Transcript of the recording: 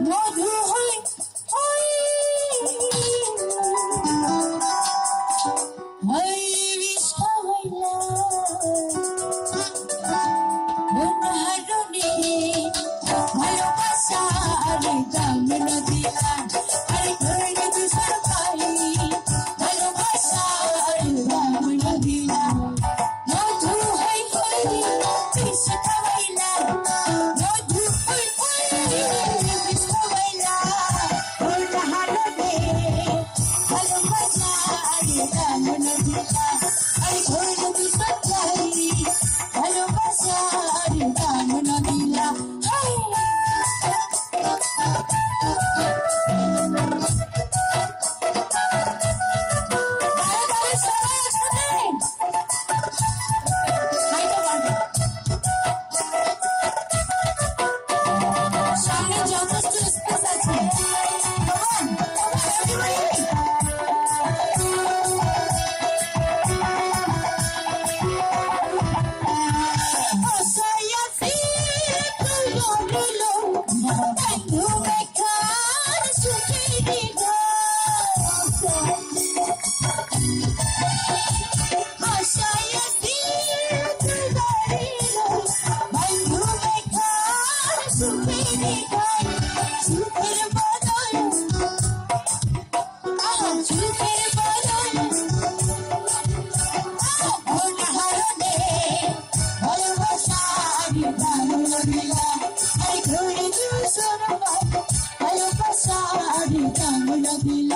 মধু হই হই হই বিষাইলা মন হারনে ভালোবাসার দাম না দিলা আরে ধরে দুসর পাই ভালোবাসার দাম না দিলা মধু হই হই বিষাইলা মধু হই হই বিষাইলা মন হারনে ভালোবাসার দাম না দিলা আরে ধরে দুসর পাই ভালোবাসার দাম না দিলা সামনে যথেষ্ট স্পেস আছে ভালোবাসার দাম না দিলা